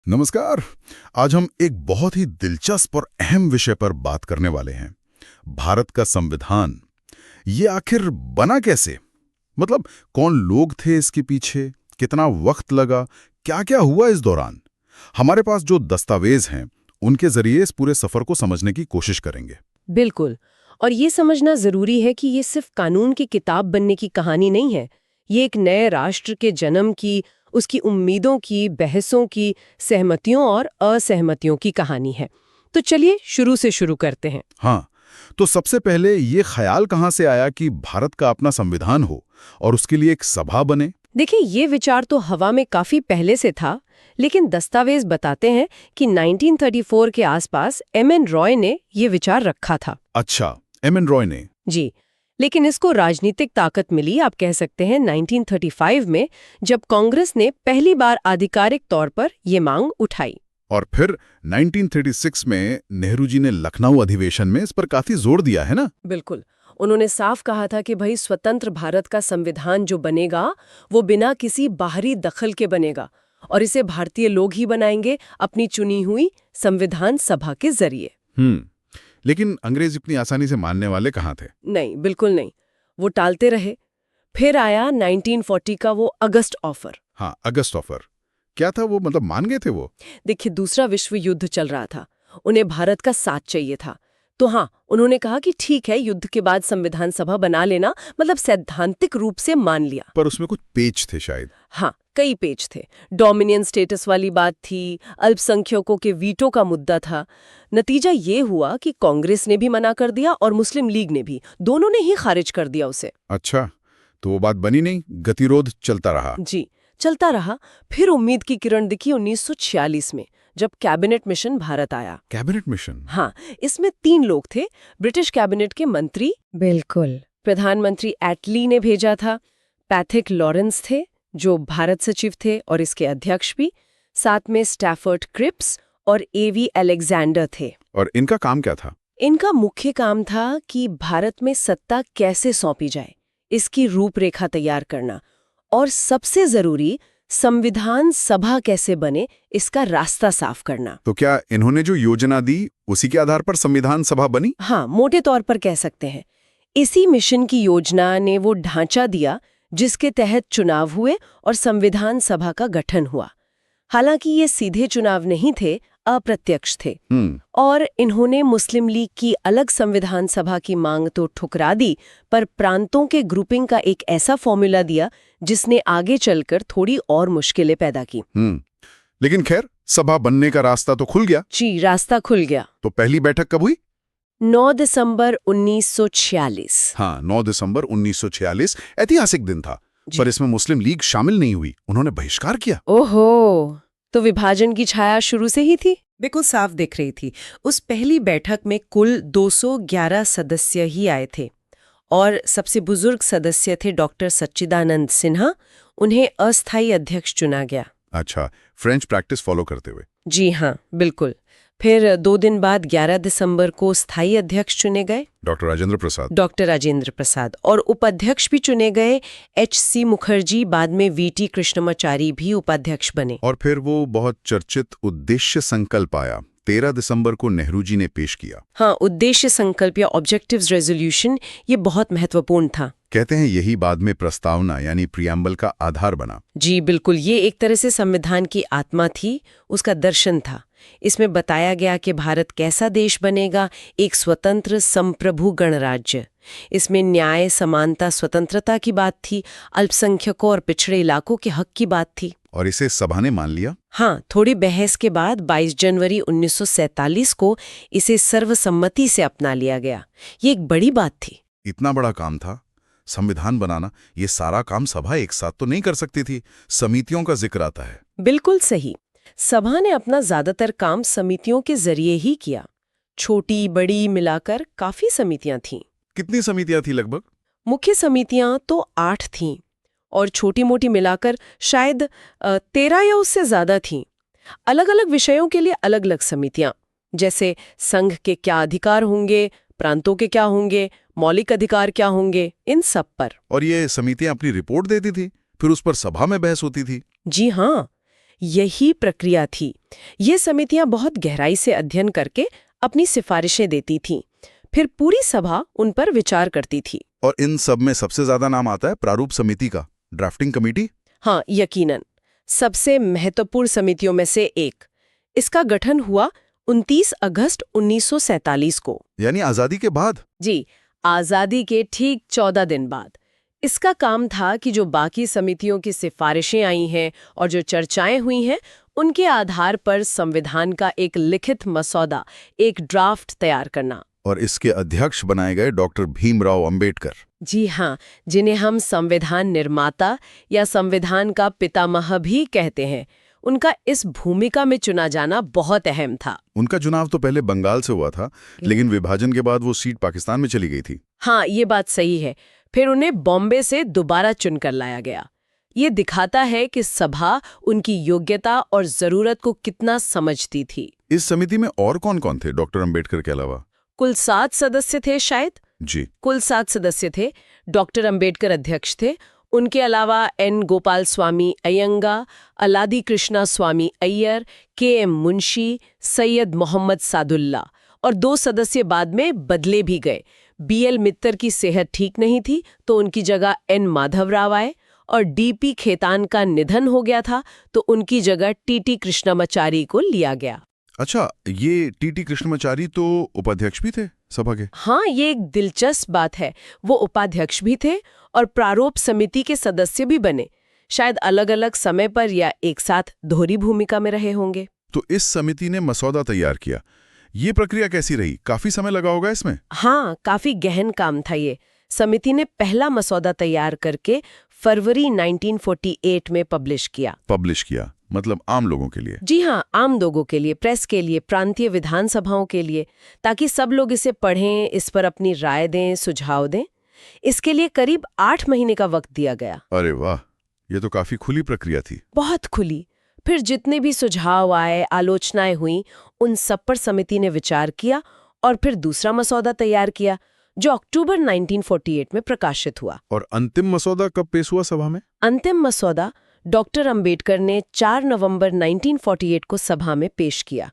नमस्कार। आज हम एक बहुत ही दिलचस्प और अहम विषय पर बात करने वाले हैं। भारत का संविधान। ये आखिर बना कैसे? मतलब कौन लोग थे इसके पीछे, कितना वक्त लगा, क्या-क्या हुआ इस दौरान? हमारे पास जो दस्तावेज हैं, उनके जरिए इस पूरे सफर को समझने की कोशिश करेंगे। बिल्कुल। और ये समझना जरूरी है कि ये सिर्फ कानून की किताब बनने की कहानी नहीं है। ये एक नए राष्ट्र के जन्म की, उसकी उम्मीदों की, बहसों की, सहमतियों और असहमतियों की कहानी है। तो चलिए शुरू से शुरू करते हैं। हाँ, तो सबसे पहले ये ख्याल कहाँ से आया कि भारत का अपना संविधान हो और उसके लिए एक सभा बने? देखिए, ये विचार तो हवा में काफी पहले से था, लेकिन दस्तावेज बताते हैं कि 1934 के आसपास एम.एन. रॉय ने ये विचार रखा था। अच्छा, एम.एन. रॉय ने। जी, लेकिन इसको राजनीतिक ताकत मिली, आप कह सकते हैं, 1935 में, जब कांग्रेस ने पहली बार आधिकारिक तौर पर ये मांग उठाई। और फिर 1936 में नेहरू जी ने लखनऊ अधिवेशन में इस पर काफी जोर दिया है ना? बिल्कुल। उन्होंने साफ कहा था कि भाई, स्वतंत्र भारत का संविधान जो बनेगा वो बिना किसी बाहरी दखल के बनेगा, और इसे भारतीय लोग ही बनाएंगे अपनी चुनी हुई संविधान सभा के जरिए। लेकिन अंग्रेज इतनी आसानी से मानने वाले कहाँ थे? नहीं, बिल्कुल नहीं। वो टालते रहे। फिर आया 1940 का वो अगस्त ऑफर। हाँ, अगस्त ऑफर। क्या था वो? मतलब मान गए थे वो? देखिए, दूसरा विश्व युद्ध चल रहा था, उन्हें भारत का साथ चाहिए था। तो हाँ, उन्होंने कहा कि ठीक है, युद्ध के बाद संविधान सभा बना लेना, मतलब सैद्धांतिक रूप से मान लिया। पर उसमें कुछ पेच थे शायद। हाँ, कई पेज थे। डोमिनियन स्टेटस वाली बात थी, अल्पसंख्यकों के वीटो का मुद्दा था। नतीजा ये हुआ कि कांग्रेस ने भी मना कर दिया और मुस्लिम लीग ने भी, दोनों ने ही खारिज कर दिया उसे। अच्छा, तो वो बात बनी नहीं, गतिरोध चलता रहा। जी, चलता रहा। फिर उम्मीद की किरण दिखी 1946 में, जब कैबिनेट मिशन भारत आया। Cabinet mission? हाँ, इसमें 3 लोग थे। ब्रिटिश कैबिनेट के मंत्री, बिल्कुल, प्रधानमंत्री एटली ने भेजा था। पैथिक लॉरेंस थे, जो भारत सचिव थे और इसके अध्यक्ष भी। साथ में स्टैफर्ड क्रिप्स और एवी अलेक्जेंडर थे। और इनका काम क्या था? इनका मुख्य काम था कि भारत में सत्ता कैसे सौंपी जाए, इसकी रूपरेखा तैयार करना, और सबसे जरूरी, संविधान सभा कैसे बने, इसका रास्ता साफ करना। तो क्या इन्होंने जो योजना दी, उसी के आधार पर संविधान सभा बनी? हाँ, मोटे तौर पर कह सकते हैं। इसी मिशन की योजना ने वो ढांचा दिया जिसके तहत चुनाव हुए और संविधान सभा का गठन हुआ। हालांकि ये सीधे चुनाव नहीं थे, अप्रत्यक्ष थे। और इन्होंने मुस्लिम लीग की अलग संविधान सभा की मांग तो ठुकरा दी, पर प्रांतों के ग्रुपिंग का एक ऐसा फॉर्मूला दिया जिसने आगे चलकर थोड़ी और मुश्किलें पैदा की। लेकिन खैर, सभा बनने का रास्ता तो खुल गया। जी, रास्ता खुल गया। तो पहली बैठक कब हुई? 9 दिसंबर 1946। हाँ, 9 दिसंबर 1946 ऐतिहासिक दिन था। पर इसमें मुस्लिम लीग शामिल नहीं हुई, उन्होंने बहिष्कार किया। ओहो, तो विभाजन की छाया शुरू से ही थी। बिल्कुल साफ दिख रही थी। उस पहली बैठक में कुल 211 सदस्य ही आए थे, और सबसे बुजुर्ग सदस्य थे डॉक्टर सच्चिदानंद सिन्हा। उन्हें अस्थायी अध्यक्ष चुना गया। अच्छा, फ्रेंच प्रैक्टिस फॉलो करते हुए। जी हाँ, बिल्कुल। फिर 2 दिन बाद 11 दिसंबर को स्थायी अध्यक्ष चुने गए, डॉक्टर राजेंद्र प्रसाद, और उपाध्यक्ष भी चुने गए, H.C. मुखर्जी। बाद में V.T. कृष्णमाचारी भी उपाध्यक्ष बने। और फिर वो बहुत चर्चित उद्देश्य संकल्प आया, 13 दिसंबर को नेहरू जी ने पेश किया। हाँ, उद्देश्य संकल्प या ऑब्जेक्टिव्स रेजोल्यूशन, ये बहुत महत्वपूर्ण था। कहते हैं यही बाद में प्रस्तावना यानी प्रियम्बल का आधार बना। जी बिल्कुल, ये एक तरह से संविधान की आत्मा थी, उसका दर्शन था। इसमें बताया गया कि भारत कैसा देश बनेगा, एक स्वतंत्र संप्रभु गणराज्य। इसमें न्याय, समानता, स्वतंत्रता की बात थी, अल्पसंख्यकों और पिछड़े इलाकों के हक की बात थी। और इसे सभा ने मान लिया? हाँ, थोड़ी बहस के बाद 22 जनवरी 1947 को इसे सर्वसम्मति से अपना लिया गया। ये एक बड़ी बात थी। इतना बड़ा काम था संविधान बनाना, ये सारा काम सभा एक साथ तो नहीं कर सकती थी, समितियों का जिक्र आता है। बिल्कुल सही। सभा ने अपना ज्यादातर काम समितियों के जरिए ही किया। छोटी बड़ी मिलाकर काफी समितियां थीं। कितनी समितियां थी लगभग? मुख्य समितियां तो 8 थीं, और छोटी मोटी मिलाकर शायद 13 या उससे ज्यादा थीं। अलग अलग विषयों के लिए अलग अलग समितियां, जैसे संघ के क्या अधिकार होंगे, प्रांतों के क्या होंगे, मौलिक अधिकार क्या होंगे, इन सब पर। और ये समितियां अपनी रिपोर्ट देती थी, फिर उस पर सभा में बहस होती थी? जी हाँ, यही प्रक्रिया थी। ये समितियां बहुत गहराई से अध्ययन करके अपनी सिफारिशें देती थीं। फिर पूरी सभा उन पर विचार करती थी। और इन सब में सबसे ज्यादा नाम आता है प्रारूप समिति का, ड्राफ्टिंग कमेटी। हाँ, यकीनन सबसे महत्वपूर्ण समितियों में से एक। इसका गठन हुआ 29 अगस्त 1947 को। यानी आजादी के बाद। जी, आजादी के ठीक 14 दिन बाद। इसका काम था कि जो बाकी समितियों की सिफारिशें आई हैं और जो चर्चाएं हुई हैं, उनके आधार पर संविधान का एक लिखित मसौदा, एक ड्राफ्ट तैयार करना। और इसके अध्यक्ष बनाए गए डॉक्टर भीमराव अंबेडकर। जी हाँ, जिन्हें हम संविधान निर्माता या संविधान का पितामह भी कहते हैं। उनका इस भूमिका में चुना जाना बहुत अहम था। उनका चुनाव तो पहले बंगाल से हुआ था, लेकिन विभाजन के बाद वो सीट पाकिस्तान में चली गई थी। हाँ, ये बात सही है। फिर उन्हें बॉम्बे से दोबारा चुनकर लाया गया। ये दिखाता है कि सभा उनकी योग्यता और जरूरत को कितना समझती थी। इस समिति में और कौन-कौन थे डॉक्टर अंबेडकर के अलावा? कुल 7 सदस्य थे शायद। जी, कुल 7 सदस्य थे। डॉक्टर अंबेडकर अध्यक्ष थे। उनके अलावा एन गोपाल स्वामी अयंगा, अलादी कृष्णा स्वामी अय्यर, के.एम. मुंशी, सैयद मोहम्मद सादुल्ला और 2 सदस्य बाद में बदले भी गए। बी.एल. मित्तर की सेहत ठीक नहीं थी तो उनकी जगह एन. माधवराव आए, और डी.पी. खेतान का निधन हो गया था तो उनकी जगह टी.टी. कृष्णमाचारी को लिया गया। अच्छा, ये टी.टी. कृष्णमाचारी तो उपाध्यक्ष भी थे सभा के। हाँ, ये एक दिलचस्प बात है। वो उपाध्यक्ष भी थे और प्रारूप समिति के सदस्य भी बने। शायद अलग-अलग समय पर या एक साथ दोहरी भूमिका में रहे होंगे। तो इस समिति ने मसौदा तैयार किया। ये प्रक्रिया कैसी रही? काफी समय लगा होगा इसमें। हाँ, काफी गहन काम था ये। समिति ने पहला मसौदा तैयार करके फरवरी 1948 में पब्लिश किया। मतलब आम लोगों के लिए? जी हाँ, आम लोगों के लिए, प्रेस के लिए, प्रांतीय विधानसभाओं के लिए, ताकि सब लोग इसे पढ़ें, इस पर अपनी राय दें, सुझाव दें। इसके लिए करीब 8 महीने का वक्त दिया गया। अरे वाह, ये तो काफी खुली प्रक्रिया थी। बहुत खुली। फिर जितने भी सुझाव आए, आलोचनाएं हुई, उन सब पर समिति ने विचार किया और फिर दूसरा मसौदा तैयार किया, जो अक्टूबर 1948 में प्रकाशित हुआ। और अंतिम मसौदा कब पेश हुआ सभा में? अंतिम मसौदा डॉक्टर अंबेडकर ने 4 नवंबर 1948 को सभा में पेश किया।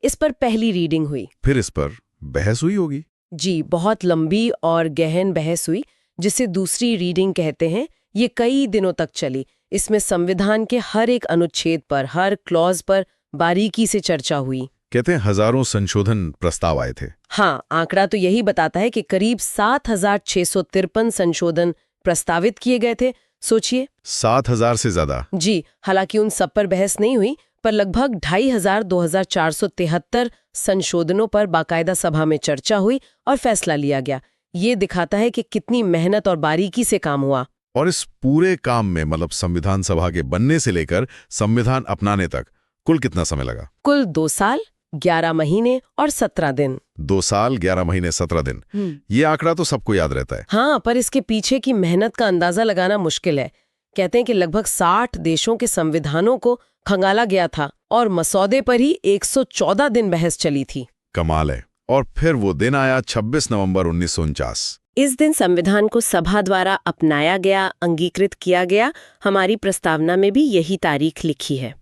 इस पर पहली रीडिंग हुई। फिर इस पर बहस हुई होगी? जी, बहुत लंबी और गहन बहस हुई, जिसे दूसरी रीडिंग कहते हैं। ये कई दिनों तक चली। इसमें संविधान के हर एक अनुच्छेद पर, हर क्लॉज पर बारीकी से चर्चा हुई। कहते हैं हजारों संशोधन प्रस्ताव आए थे। हाँ, आंकड़ा तो यही बताता है कि करीब 7,653 संशोधन प्रस्तावित किए गए थे। सोचिए, 7,000 से ज्यादा। जी, हालांकि उन सब पर बहस नहीं हुई, पर लगभग 2,473 संशोधनों पर बाकायदा सभा में चर्चा हुई और फैसला लिया गया। ये दिखाता है कि कितनी मेहनत और बारीकी से काम हुआ। और इस पूरे काम में, मतलब संविधान सभा के बनने से लेकर संविधान अपनाने तक, कुल कितना समय लगा? कुल 2 साल, 11 महीने और 17 दिन। 2 साल, 11 महीने, 17 दिन। ये आंकड़ा तो सबको याद रहता है। हाँ, पर इसके पीछे की मेहनत का अंदाजा लगाना मुश्किल है। कहते हैं कि लगभग 60 देशों के संविधानों को खंगाला गया था और मसौदे पर ही 114 दिन बहस चली थी। कमाल है। और फिर वो दिन आया 26 नवंबर 1949। इस दिन संविधान को सभा द्वारा अपनाया गया, अंगीकृत किया गया। हमारी प्रस्तावना में भी यही तारीख लिखी है।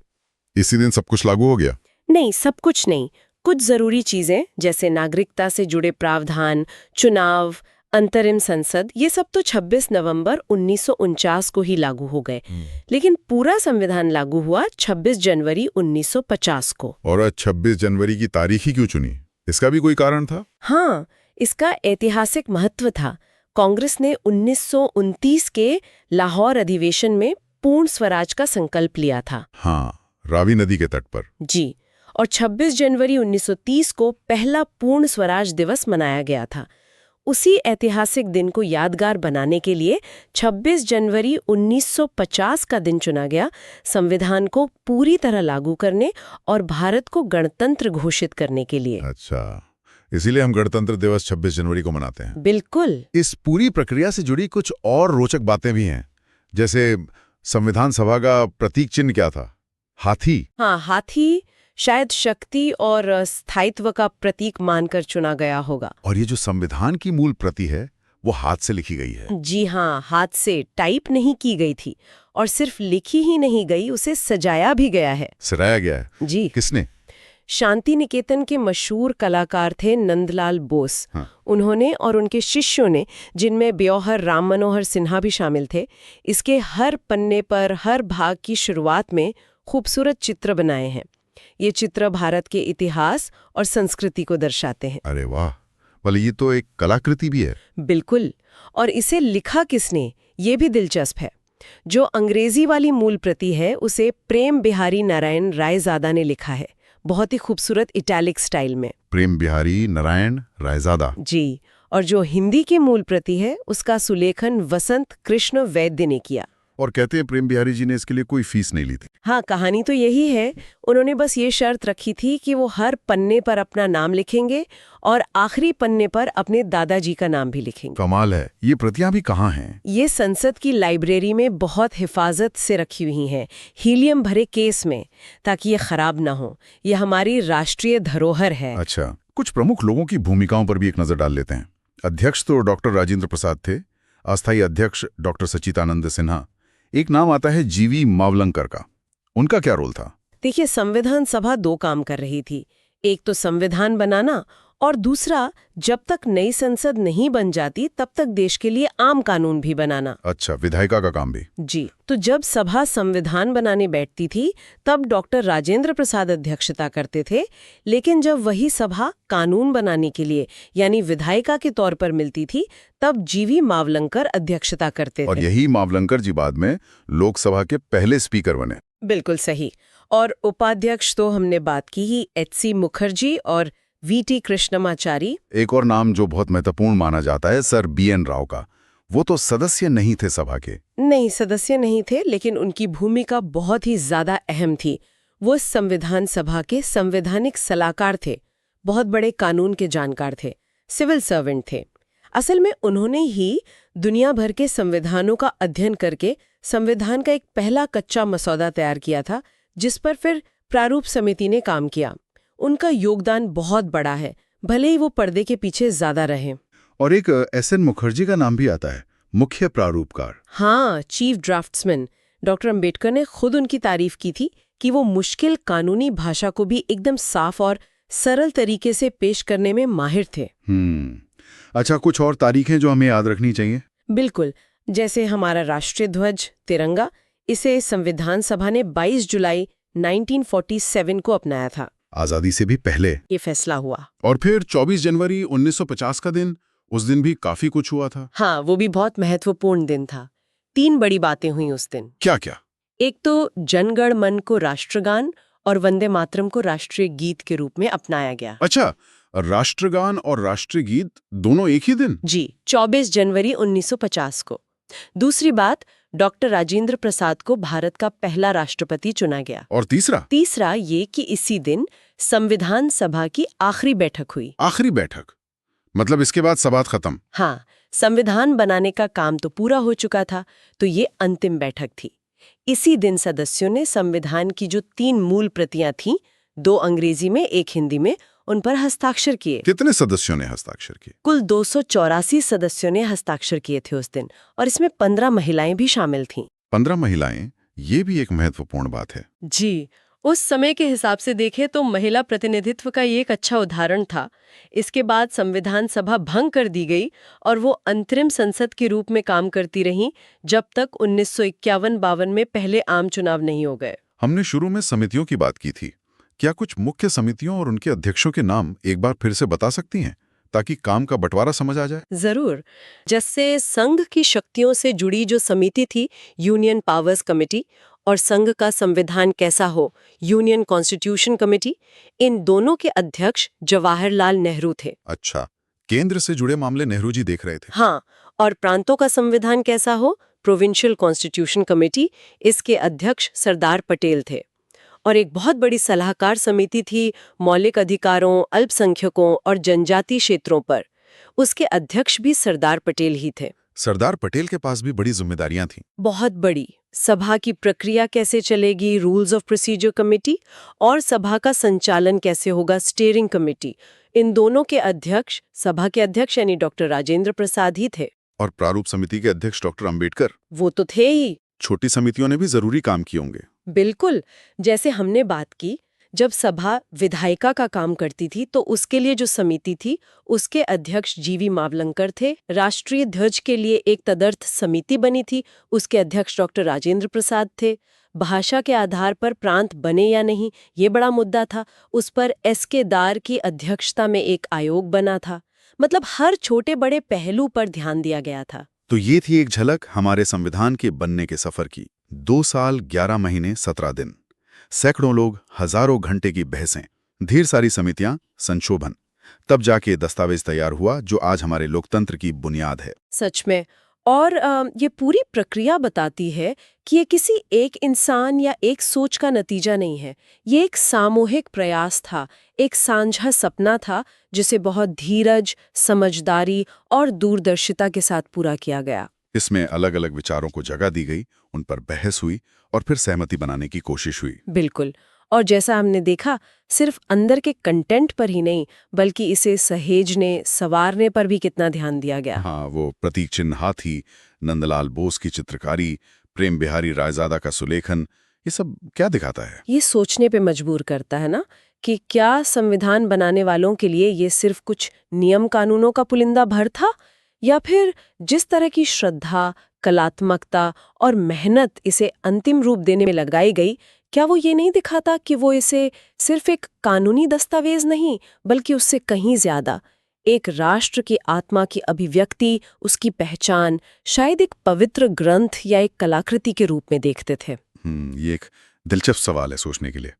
इसी दिन सब कुछ लागू हो गया? नहीं, सब कुछ नहीं। कुछ जरूरी चीजें जैसे नागरिकता से जुड़े प्रावधान, चुनाव, अंतरिम संसद, ये सब तो 26 नवंबर 1949 को ही लागू हो गए। लेकिन पूरा संविधान लागू हुआ 26 जनवरी 1950 को। और 26 जनवरी की तारीख ही क्यों चुनी? इसका भी कोई कारण था? हाँ, इसका ऐतिहासिक महत्व था। कांग्रेस ने 1929 के लाहौर अधिवेशन में पूर्ण स्वराज का संकल्प लिया था। हाँ, रावी नदी के तट पर। जी, और 26 जनवरी 1930 को पहला पूर्ण स्वराज दिवस मनाया गया था। उसी ऐतिहासिक दिन को यादगार बनाने के लिए 26 जनवरी 1950 का दिन चुना गया, संविधान को पूरी तरह लागू करने और भारत को गणतंत्र घोषित करने के लिए। अच्छा, इसीलिए हम गणतंत्र दिवस 26 जनवरी को मनाते हैं। बिल्कुल। इस पूरी प्रक्रिया से जुड़ी कुछ और रोचक बातें भी हैं, जैसे संविधान सभा का प्रतीक चिन्ह क्या था? हाथी। हाँ, हाथी शायद शक्ति और स्थायित्व का प्रतीक मानकर चुना गया होगा। और ये जो संविधान की मूल प्रति है, वो हाथ से लिखी गई है। जी हाँ, हाथ से टाइप नहीं की गई थी और सिर्फ लिखी ही नहीं गई, उसे सजाया भी गया है। सराया गया है। जी। किसने? शांति निकेतन के मशहूर कलाकार थे नंदलाल बोस। हाँ। उन्होंने और उनके शिष्यों ने, जिनमें ब्योहर राम मनोहर सिन्हा भी शामिल थे, इसके हर पन्ने पर हर भाग की शुरुआत में खूबसूरत चित्र बनाए हैं। ये चित्र भारत के इतिहास और संस्कृति को दर्शाते हैं। अरे वाह, बोले ये तो एक कलाकृति भी है। बिल्कुल। और इसे लिखा किसने, ये भी दिलचस्प है। जो अंग्रेजी वाली मूल प्रति है उसे प्रेम बिहारी नारायण रायजादा ने लिखा है, बहुत ही खूबसूरत इटैलिक स्टाइल में। प्रेम बिहारी नारायण रायजादा। जी। और जो हिंदी की मूल प्रति है उसका सुलेखन वसंत कृष्ण वैद्य ने किया। और कहते हैं प्रेम बिहारी जी ने इसके लिए कोई फीस नहीं ली थी। हाँ, कहानी तो यही है। उन्होंने बस ये शर्त रखी थी कि वो हर पन्ने पर अपना नाम लिखेंगे और आखिरी पन्ने पर अपने दादाजी का नाम भी लिखेंगे। कमाल है। ये प्रतियां भी कहाँ हैं? ये संसद की लाइब्रेरी में बहुत हिफाजत से रखी हुई हैं, हीलियम भरे केस में, ताकि ये खराब ना हो। ये हमारी राष्ट्रीय धरोहर है। अच्छा, कुछ प्रमुख लोगों की भूमिकाओं पर भी एक नजर डाल लेते हैं। अध्यक्ष तो डॉक्टर राजेंद्र प्रसाद थे, अस्थायी अध्यक्ष डॉक्टर सच्चिदानंद सिन्हा। एक नाम आता है जीवी मावलंकर का। उनका क्या रोल था? देखिए, संविधान सभा दो काम कर रही थी। एक तो संविधान बनाना और दूसरा, जब तक नई संसद नहीं बन जाती तब तक देश के लिए आम कानून भी बनाना। अच्छा, विधायिका का काम भी। जी। तो जब सभा संविधान बनाने बैठती थी तब डॉक्टर राजेंद्र प्रसाद अध्यक्षता करते थे, लेकिन जब वही सभा कानून बनाने के लिए यानी विधायिका के तौर पर मिलती थी तब जीवी मावलंकर अध्यक्षता करते और थे। यही मावलंकर जी बाद में लोकसभा के पहले स्पीकर बने। बिल्कुल सही। और उपाध्यक्ष तो हमने बात की ही, एच.सी. मुखर्जी और वी.टी. कृष्णमाचारी। एक और नाम जो बहुत महत्वपूर्ण माना जाता है, सर बी.एन. राव का। वो तो सदस्य नहीं थे सभा के। नहीं, सदस्य नहीं थे, लेकिन उनकी भूमिका बहुत ही ज्यादा अहम थी। वो संविधान सभा के संवैधानिक सलाहकार थे, बहुत बड़े कानून के जानकार थे, सिविल सर्वेंट थे। असल में उन्होंने ही दुनिया भर के संविधानों का अध्ययन करके संविधान का एक पहला कच्चा मसौदा तैयार किया था, जिस पर फिर प्रारूप समिति ने काम किया। उनका योगदान बहुत बड़ा है, भले ही वो पर्दे के पीछे ज्यादा रहे। और एक एस.एन. मुखर्जी का नाम भी आता है, मुख्य प्रारूपकार। हाँ, चीफ ड्राफ्ट्समैन। डॉक्टर अंबेडकर ने खुद उनकी तारीफ की थी कि वो मुश्किल कानूनी भाषा को भी एकदम साफ और सरल तरीके से पेश करने में माहिर थे। अच्छा, कुछ और तारीखें जो हमें याद रखनी चाहिए? बिल्कुल। जैसे हमारा राष्ट्रीय ध्वज तिरंगा, इसे संविधान सभा ने 22 जुलाई 1947 को अपनाया था। आजादी से भी पहले ये फैसला हुआ। और फिर 24 जनवरी 1950 का दिन, उस दिन भी काफी कुछ हुआ था। हाँ, वो भी बहुत महत्वपूर्ण दिन था। 3 बड़ी बातें हुई उस दिन। क्या क्या? एक तो जनगण मन को राष्ट्रगान और वंदे मातरम को राष्ट्रीय गीत के रूप में अपनाया गया। अच्छा, राष्ट्रगान और राष्ट्रीय गीत दोनों एक ही दिन? जी, 24 जनवरी 1950 को। दूसरी बात, डॉक्टर राजेंद्र प्रसाद को भारत का पहला राष्ट्रपति चुना गया। और तीसरा ये कि इसी दिन संविधान सभा की आखिरी बैठक हुई। आखिरी बैठक मतलब इसके बाद सभा खत्म? हाँ, संविधान बनाने का काम तो पूरा हो चुका था, तो ये अंतिम बैठक थी। इसी दिन सदस्यों ने संविधान की जो 3 मूल प्रतियां थीं, 2 अंग्रेजी में, 1 हिंदी में, उन पर हस्ताक्षर किए। कितने सदस्यों ने हस्ताक्षर किए? कुल 284 सदस्यों ने हस्ताक्षर किए थे उस दिन, और इसमें 15 महिलाएं भी शामिल थीं। 15 महिलाएं, ये भी एक महत्वपूर्ण बात है। जी, उस समय के हिसाब से देखें तो महिला प्रतिनिधित्व का ये एक अच्छा उदाहरण था। इसके बाद संविधान सभा भंग कर दी गई और वो अंतरिम संसद के रूप में काम करती रहीं जब तक 1951-52 में पहले आम चुनाव नहीं हो गए। हमने शुरू में समितियों की बात की थी। क्या कुछ मुख्य समितियों और उनके अध्यक्षों के नाम एक बार फिर से बता सकती हैं, ताकि काम का बंटवारा समझ आ जाए? जरूर। जैसे संघ की शक्तियों से जुड़ी जो समिति थी, यूनियन पावर्स कमेटी, और संघ का संविधान कैसा हो, यूनियन कॉन्स्टिट्यूशन कमेटी, इन दोनों के अध्यक्ष जवाहरलाल नेहरू थे। अच्छा, केंद्र से जुड़े मामले नेहरू जी देख रहे थे। हाँ, और प्रांतों का संविधान कैसा हो, प्रोविंशियल कॉन्स्टिट्यूशन कमेटी, इसके अध्यक्ष सरदार पटेल थे। और एक बहुत बड़ी सलाहकार समिति थी मौलिक अधिकारों, अल्पसंख्यकों और जनजाति क्षेत्रों पर। उसके अध्यक्ष भी सरदार पटेल ही थे। सरदार पटेल के पास भी बड़ी जिम्मेदारियां थीं। बहुत बड़ी। सभा की प्रक्रिया कैसे चलेगी, रूल्स ऑफ प्रोसीजर कमेटी, और सभा का संचालन कैसे होगा, स्टीयरिंग कमेटी। इन दोनों के अध्यक्ष सभा के अध्यक्ष यानी डॉक्टर राजेंद्र प्रसाद ही थे। और प्रारूप समिति के अध्यक्ष डॉक्टर अंबेडकर। वो तो थे ही। छोटी समितियों ने भी जरूरी काम किए होंगे। बिल्कुल। जैसे हमने बात की, जब सभा विधायिका का काम करती थी तो उसके लिए जो समिति थी उसके अध्यक्ष जीवी मावलंकर थे। राष्ट्रीय ध्वज के लिए एक तदर्थ समिति बनी थी, उसके अध्यक्ष डॉक्टर राजेंद्र प्रसाद थे। भाषा के आधार पर प्रांत बने या नहीं ये बड़ा मुद्दा था, उस पर एस.के. दार की अध्यक्षता में एक आयोग बना था। मतलब हर छोटे बड़े पहलू पर ध्यान दिया गया था। तो ये थी एक झलक हमारे संविधान के बनने के सफर की। 2 साल 11 महीने 17 दिन, सैकड़ों लोग, हजारों घंटे की बहसें, ढेर सारी समितियां, संशोधन, तब जाके दस्तावेज तैयार हुआ जो आज हमारे लोकतंत्र की बुनियाद है। सच में। और ये पूरी प्रक्रिया बताती है कि ये किसी एक इंसान या एक सोच का नतीजा नहीं है। ये एक सामूहिक प्रयास था, एक साझा सपना था जिसे बहुत धीरज, समझदारी और दूरदर्शिता के साथ पूरा किया गया। इसमें अलग अलग विचारों को जगह दी गई, उन पर बहस हुई और फिर सहमति बनाने की कोशिश हुई। बिल्कुल। और जैसा हमने देखा, सिर्फ अंदर के कंटेंट पर ही नहीं बल्कि इसे सहेजने, संवारने पर भी कितना ध्यान दिया गया। हाँ, वो प्रतीक चिन्ह हाथी, नंदलाल बोस की चित्रकारी, प्रेम बिहारी रायजादा का सुलेखन, ये सब क्या दिखाता है? ये सोचने पे मजबूर करता है ना कि क्या संविधान बनाने वालों के लिए ये सिर्फ कुछ नियम कानूनों का पुलिंदा भर था, या फिर जिस तरह की श्रद्धा, कलात्मकता और मेहनत इसे अंतिम रूप देने में लगाई गई, क्या वो ये नहीं दिखाता कि वो इसे सिर्फ एक कानूनी दस्तावेज नहीं बल्कि उससे कहीं ज्यादा एक राष्ट्र की आत्मा की अभिव्यक्ति, उसकी पहचान, शायद एक पवित्र ग्रंथ या एक कलाकृति के रूप में देखते थे। ये एक दिलचस्प सवाल है सोचने के लिए।